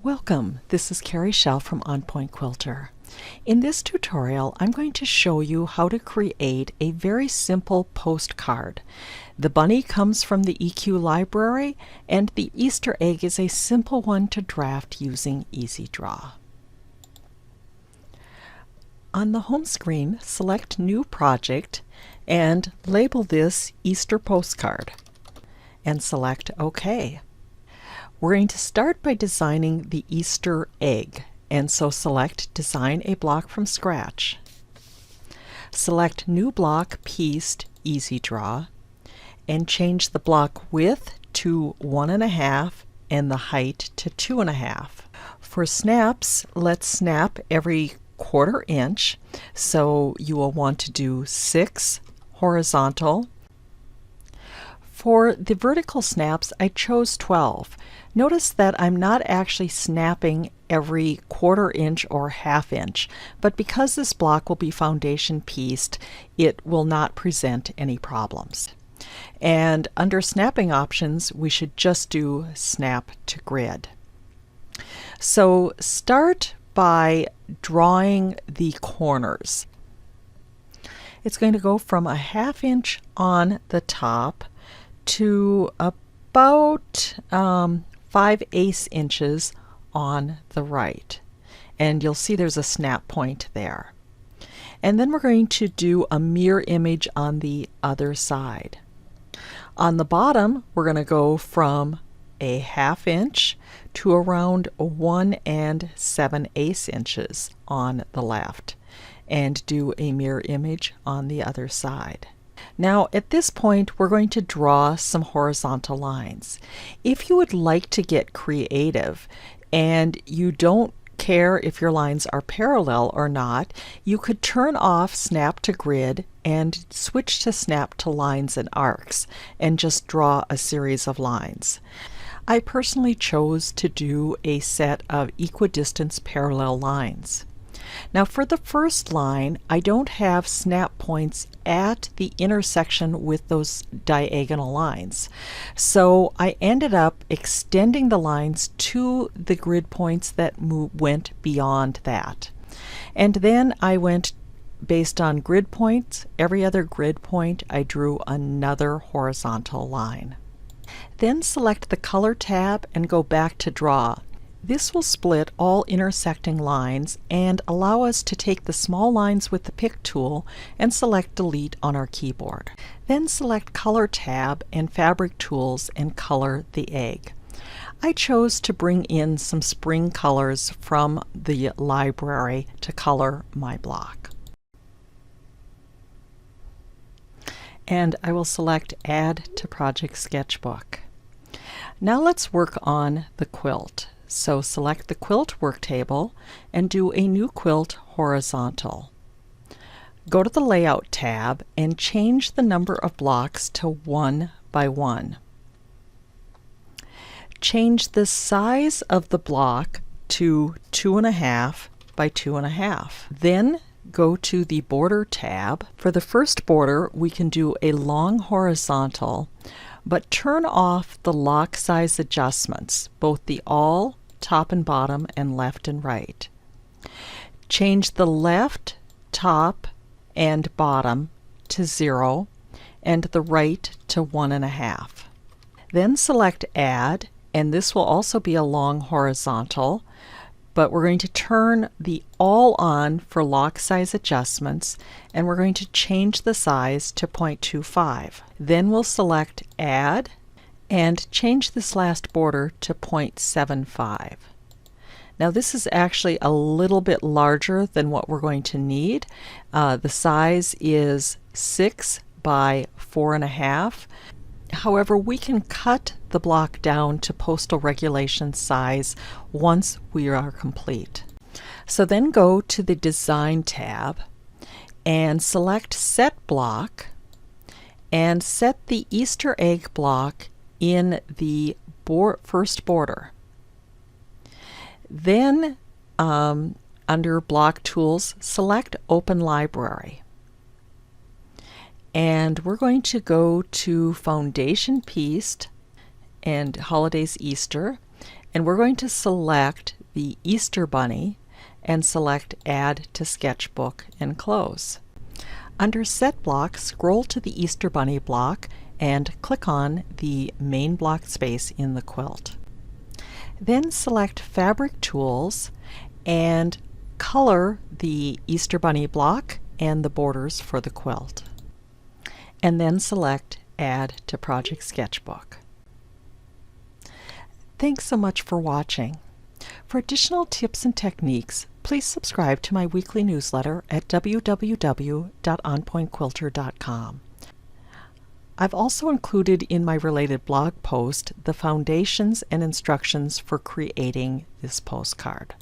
Welcome, this is Carrie Schell from On Point Quilter. In this tutorial, I'm going to show you how to create a very simple postcard. The bunny comes from the EQ library, and the Easter egg is a simple one to draft using Easy Draw. On the home screen, select New Project and label this Easter Postcard, and select OK. We're going to start by designing the Easter egg, and so select Design a Block from Scratch. Select New Block, Pieced, Easy Draw, and change the block width to 1.5 and the height to 2.5. For snaps, let's snap every 1/4 inch, so you will want to do 6 horizontal. For the vertical snaps, I chose 12. Notice that I'm not actually snapping every 1/4 inch or 1/2 inch, but because this block will be foundation pieced, it will not present any problems. And under snapping options, we should just do snap to grid. So start by drawing the corners. It's going to go from 1/2 inch on the top to about 5/8 inches on the right, and you'll see there's a snap point there. And then we're going to do a mirror image on the other side. On the bottom, we're going to go from 1/2 inch to around 1 7/8 inches on the left, and do a mirror image on the other side. Now at this point, we're going to draw some horizontal lines. If you would like to get creative and you don't care if your lines are parallel or not, you could turn off Snap to Grid and switch to Snap to Lines and Arcs and just draw a series of lines. I personally chose to do a set of equidistant parallel lines. Now for the first line, I don't have snap points at the intersection with those diagonal lines. So I ended up extending the lines to the grid points that went beyond that. And then I went based on grid points. Every other grid point, I drew another horizontal line. Then select the Color tab and go back to Draw. This will split all intersecting lines and allow us to take the small lines with the Pick tool and select Delete on our keyboard. Then select Color tab and Fabric Tools and color the egg. I chose to bring in some spring colors from the library to color my block. And I will select Add to Project Sketchbook. Now let's work on the quilt. So select the Quilt work table and do a new quilt horizontal. Go to the Layout tab and change the number of blocks to 1 by 1. Change the size of the block to 2.5 by 2.5. Then go to the Border tab. For the first border, we can do a long horizontal, but turn off the lock size adjustments, both the all, top and bottom, and left and right. Change the left, top, and bottom to 0, and the right to 1.5. Then select Add, and this will also be a long horizontal, but we're going to turn the all on for lock size adjustments, and we're going to change the size to 0.25. Then we'll select Add and change this last border to 0.75. Now this is actually a little bit larger than what we're going to need. The size is 6 by 4.5. However, we can cut the block down to postal regulation size once we are complete. So then go to the Design tab and select Set Block and set the Easter egg block in the first border. Then under Block Tools, select Open Library. And we're going to go to Foundation Pieced and Holidays Easter, and we're going to select the Easter Bunny and select Add to Sketchbook and close. Under Set Block, scroll to the Easter Bunny block and click on the main block space in the quilt. Then select Fabric Tools and color the Easter Bunny block and the borders for the quilt. And then select Add to Project Sketchbook. Thanks so much for watching. For additional tips and techniques, please subscribe to my weekly newsletter at www.onpointquilter.com. I've also included in my related blog post the foundations and instructions for creating this postcard.